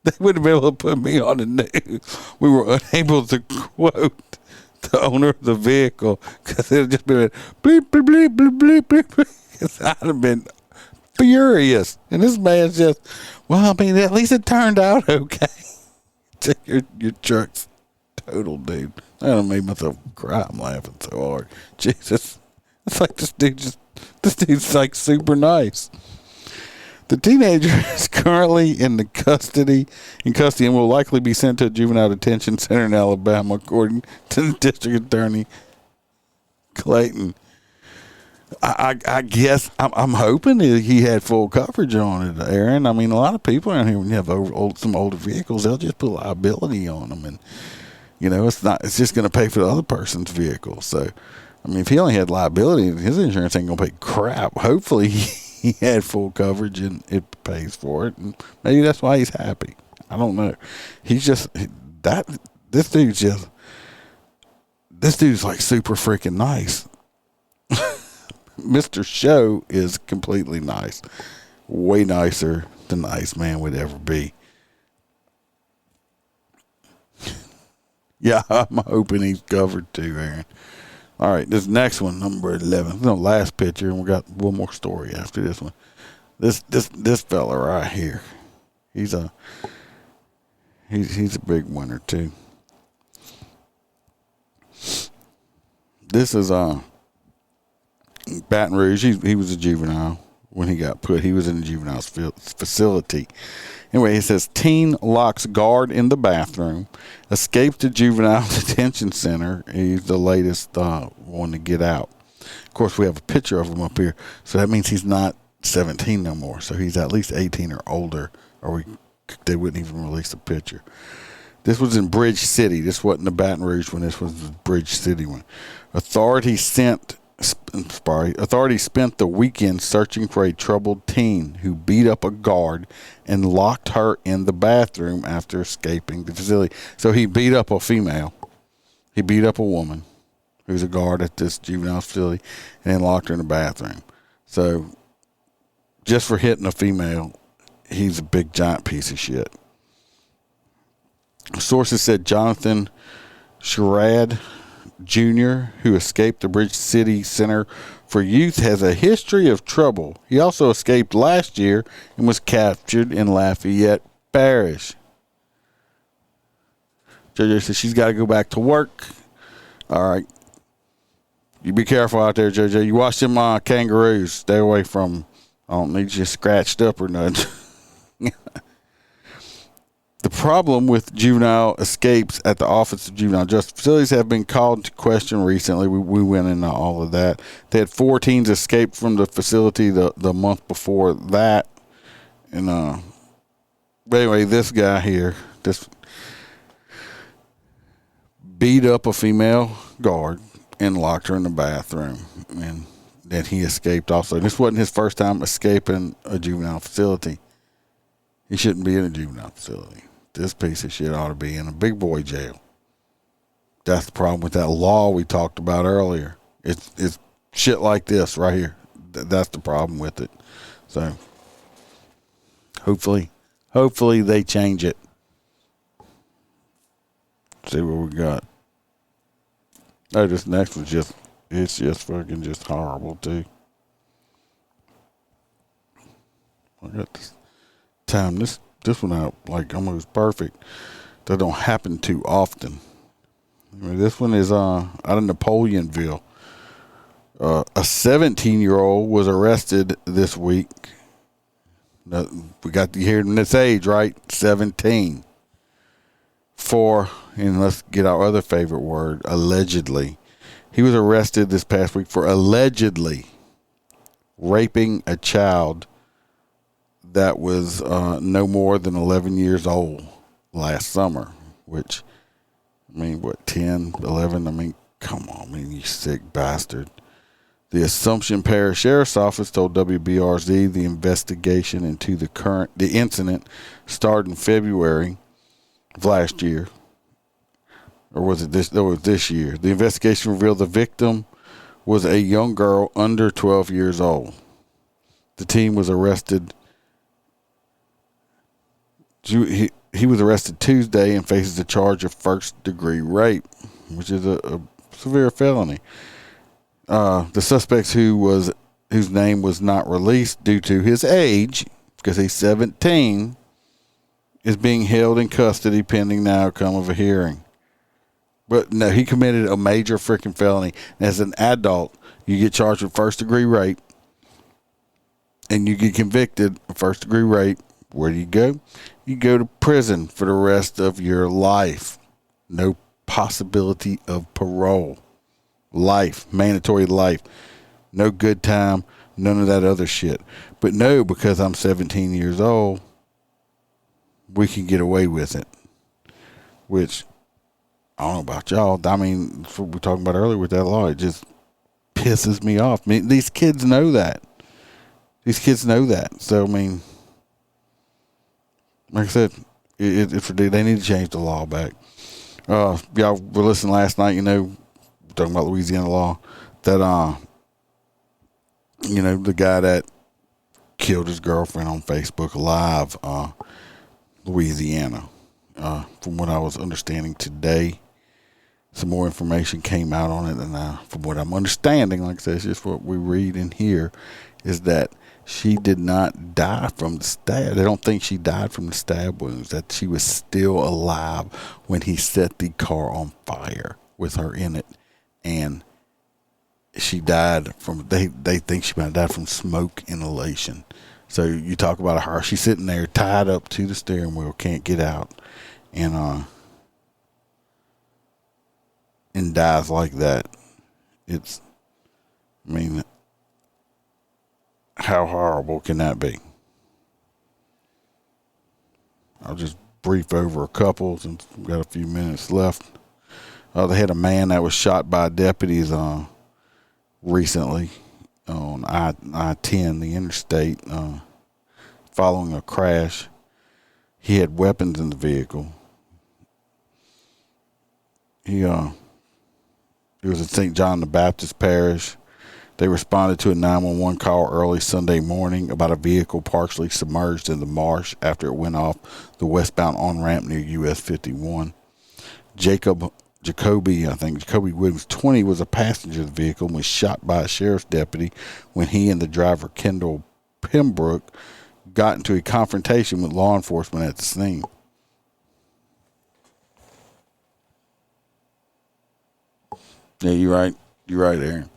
they wouldn't be able to put me on the news. We were unable to quote the owner of the vehicle because it would just been bleep, bleep, bleep, bleep, bleep, bleep, bleep. I'd have been furious. And this man's just, well, I mean, at least it turned out okay. Your truck's total, dude. I done made myself cry. I'm laughing so hard. Jesus. It's like this dude's like super nice. The teenager is currently in custody and will likely be sent to a juvenile detention center in Alabama, according to the district attorney, Clayton. I guess I'm hoping that he had full coverage on it, Aaron. I mean, a lot of people around here, when you have some older vehicles, they'll just put liability on them, and it's just going to pay for the other person's vehicle. So, I mean, if he only had liability, his insurance ain't going to pay crap. Hopefully, he had full coverage and it pays for it, and maybe that's why he's happy. I don't know. He's just this dude's like super freaking nice. Mr. Show is completely nice. Way nicer than the nice man would ever be. Yeah, I'm hoping he's covered too, Aaron. All right, this next one, number 11. No, last picture, and we got one more story after this one. This fella right here. He's a big winner too. This is Baton Rouge. He was a juvenile when he got put. He was in the juvenile facility. Anyway, it says teen locks guard in the bathroom, escaped the juvenile detention center. He's the latest one to get out. Of course, we have a picture of him up here, so that means he's not 17 no more. So he's at least 18 or older, or they wouldn't even release a picture. This was in Bridge City. This wasn't the Baton Rouge one. This was the Bridge City one. Authorities spent the weekend searching for a troubled teen who beat up a guard and locked her in the bathroom after escaping the facility. So he beat up a female. He beat up a woman who's a guard at this juvenile facility and then locked her in the bathroom. So just for hitting a female, he's a big giant piece of shit. Sources said Jonathan Sherrod Jr., who escaped the Bridge City Center for Youth, has a history of trouble. He also escaped last year and was captured in Lafayette Parish. JJ says she's got to go back to work. All right. You be careful out there, JJ. You watch them kangaroos. Stay away from them. I don't need you scratched up or nothing. The problem with juvenile escapes at the Office of Juvenile Justice Facilities have been called into question recently. We went into all of that. They had 4 teens escape from the facility the month before that. And but anyway, this guy here, this beat up a female guard and locked her in the bathroom. And then he escaped also. This wasn't his first time escaping a juvenile facility. He shouldn't be in a juvenile facility. This piece of shit ought to be in a big boy jail. That's the problem with that law we talked about earlier. It's shit like this right here. That's the problem with it. So hopefully they change it. See what we got. Oh, this next one's it's just fucking just horrible too. I got this time this one out like almost perfect. That don't happen too often. I mean, this one is out of Napoleonville. A 17-year-old was arrested this week. We got to hear him this age, right? 17. for, and let's get our other favorite word, allegedly. He was arrested this past week for allegedly raping a child that was no more than 11 years old last summer, which, I mean, what, 10, 11? I mean, come on, man, you sick bastard. The Assumption Parish Sheriff's Office told WBRZ the investigation into the incident started in February of last year. Or was it this? No, it was this year. The investigation revealed the victim was a young girl under 12 years old. The teen was arrested. He was arrested Tuesday and faces a charge of first-degree rape, which is a severe felony. The suspect, whose name was not released due to his age, because he's 17, is being held in custody pending the outcome of a hearing. But no, he committed a major freaking felony. As an adult, you get charged with first-degree rape, and you get convicted of first-degree rape. Where do you go? You go to prison for the rest of your life. No possibility of parole. Life, mandatory life. No good time, none of that other shit. But no, because I'm 17 years old, we can get away with it. Which, I don't know about y'all. I mean, that's what we were talking about earlier with that law. It just pisses me off. I mean, these kids know that. So, I mean, like I said, they need to change the law back. Y'all were listening last night, talking about Louisiana law, that, the guy that killed his girlfriend on Facebook Live, Louisiana. From what I was understanding today, some more information came out on it, and from what I'm understanding, like I said, it's just what we read and hear, is that she did not die from the stab. They don't think she died from the stab wounds, that she was still alive when he set the car on fire with her in it. And she died from, they think she might have died from smoke inhalation. So you talk about her, she's sitting there tied up to the steering wheel, can't get out, and dies like that. It's, I mean, how horrible can that be? I'll just brief over a couple since we've got a few minutes left. They had a man that was shot by deputies recently on I-10, the interstate, following a crash. He had weapons in the vehicle. He was at St. John the Baptist Parish. They responded to a 911 call early Sunday morning about a vehicle partially submerged in the marsh after it went off the westbound on-ramp near US 51. Jacoby Williams, 20, was a passenger of the vehicle and was shot by a sheriff's deputy when he and the driver, Kendall Pembroke, got into a confrontation with law enforcement at the scene. Yeah, you're right. You're right, Aaron.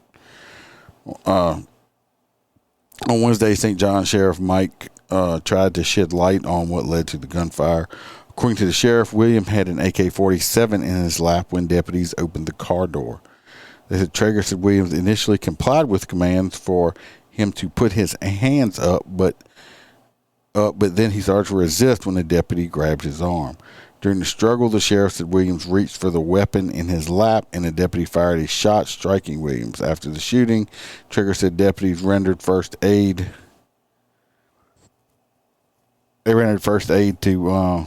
On Wednesday, St. John Sheriff Mike tried to shed light on what led to the gunfire. According to the sheriff, William had an AK-47 in his lap when deputies opened the car door. They said Traeger said Williams initially complied with commands for him to put his hands up, but then he started to resist when the deputy grabbed his arm. During the struggle, the sheriff said Williams reached for the weapon in his lap, and the deputy fired a shot, striking Williams. After the shooting, Traeger said deputies rendered first aid. They rendered first aid to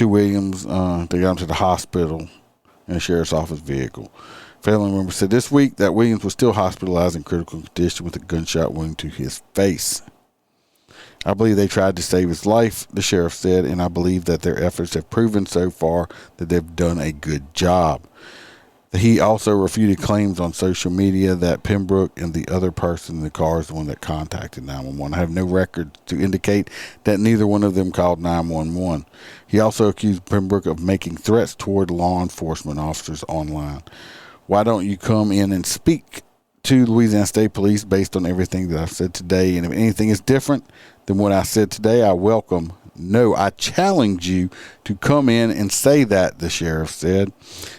Williams. They got him to the hospital in a sheriff's office vehicle. Family members said this week that Williams was still hospitalized in critical condition with a gunshot wound to his face. I believe they tried to save his life, the sheriff said, and I believe that their efforts have proven so far that they've done a good job. He also refuted claims on social media that Pembroke and the other person in the car is the one that contacted 911. I have no record to indicate that neither one of them called 911. He also accused Pembroke of making threats toward law enforcement officers online. Why don't you come in and speak to Louisiana State Police based on everything that I've said today? And if anything is different than what I said today, I welcome No, I challenge you to come in and say that, the sheriff said.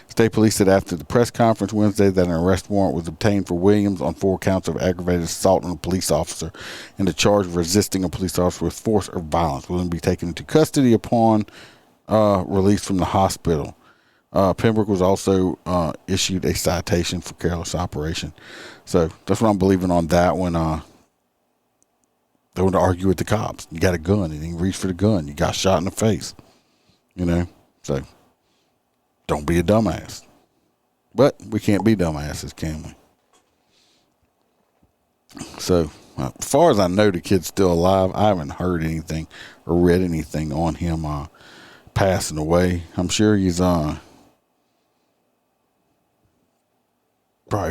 State police said after the press conference Wednesday that an arrest warrant was obtained for Williams on 4 counts of aggravated assault on a police officer and the charge of resisting a police officer with force or violence. Will then be taken into custody upon release from the hospital. Pembroke was also issued a citation for careless operation. So that's what I'm believing on that one. They want to argue with the cops. You got a gun and you reach for the gun. You got shot in the face. So don't be a dumbass. But we can't be dumbasses, can we? So as far as I know, the kid's still alive. I haven't heard anything or read anything on him passing away. I'm sure he's probably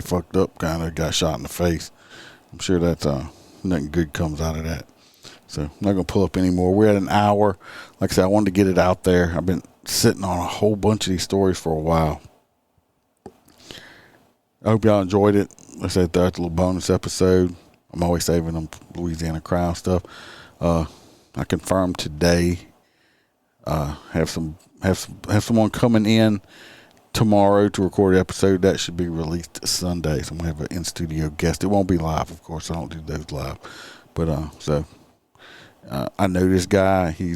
fucked up, kind of got shot in the face. I'm sure that's nothing good comes out of that. So I'm not going to pull up anymore. We're at an hour. Like I said, I wanted to get it out there. I've been sitting on a whole bunch of these stories for a while. I hope y'all enjoyed it. Like I said, that's a little bonus episode. I'm always saving them Louisiana Crime stuff. I confirmed today. Have someone coming in tomorrow to record an episode that should be released Sunday. So I'm gonna have an in-studio guest. It won't be live, of course. I don't do those live, but I know this guy. He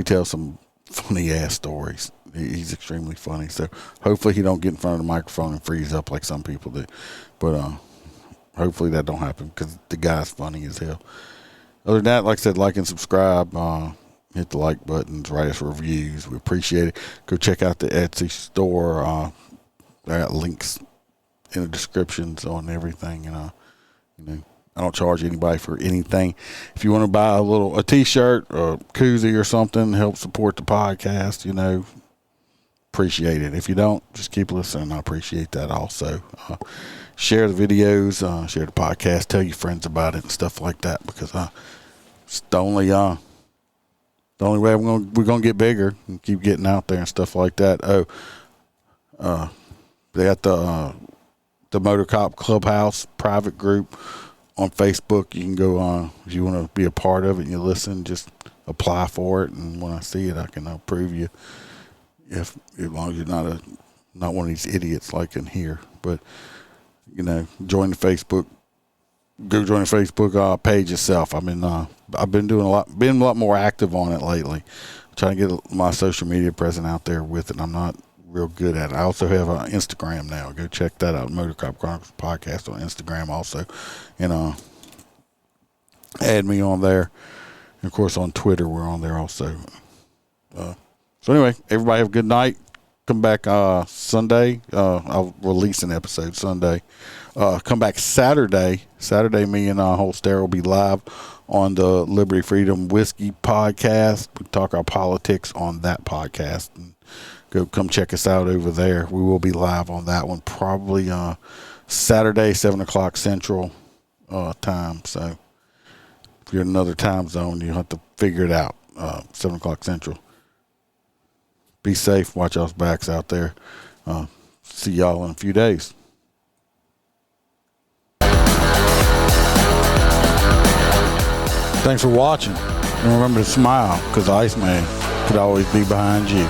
tells some funny ass stories. He's extremely funny. So hopefully he don't get in front of the microphone and freeze up like some people do. But hopefully that don't happen because the guy's funny as hell. Other than that, like I said, like and subscribe. Hit the like buttons, write us reviews. We appreciate it. Go check out the Etsy store. I got links in the descriptions on everything. I don't charge anybody for anything. If you want to buy a t-shirt or a koozie or something, help support the podcast, appreciate it. If you don't, just keep listening. I appreciate that also. Share the videos, share the podcast, tell your friends about it and stuff like that, because it's the only way we're gonna get bigger and keep getting out there and stuff like that. They got the MOTORCOP Clubhouse private group on Facebook. You can go on if you want to be a part of it and you listen. Just apply for it, and when I see it, I can approve you. As long as you're not one of these idiots like in here, but join the Facebook. Go join the Facebook page itself. I've been been a lot more active on it lately. I'm trying to get my social media presence out there with it. I'm not real good at it. I also have an Instagram now. Go check that out. MOTORCOP Chronicles Podcast on Instagram also, and add me on there. And of course on Twitter we're on there also. So anyway, everybody have a good night. Come back Sunday. I'll release an episode Sunday. Come back Saturday. Saturday, me and Holster will be live on the Liberty Freedom Whiskey podcast. We talk our politics on that podcast. And come check us out over there. We will be live on that one probably Saturday, 7 o'clock Central time. So if you're in another time zone, you'll have to figure it out. 7 o'clock Central. Be safe. Watch y'all's backs out there. See y'all in a few days. Thanks for watching. And remember to smile, because Iceman could always be behind you.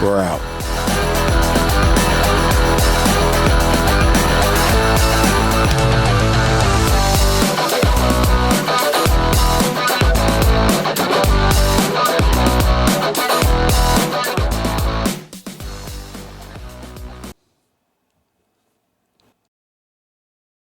We're out.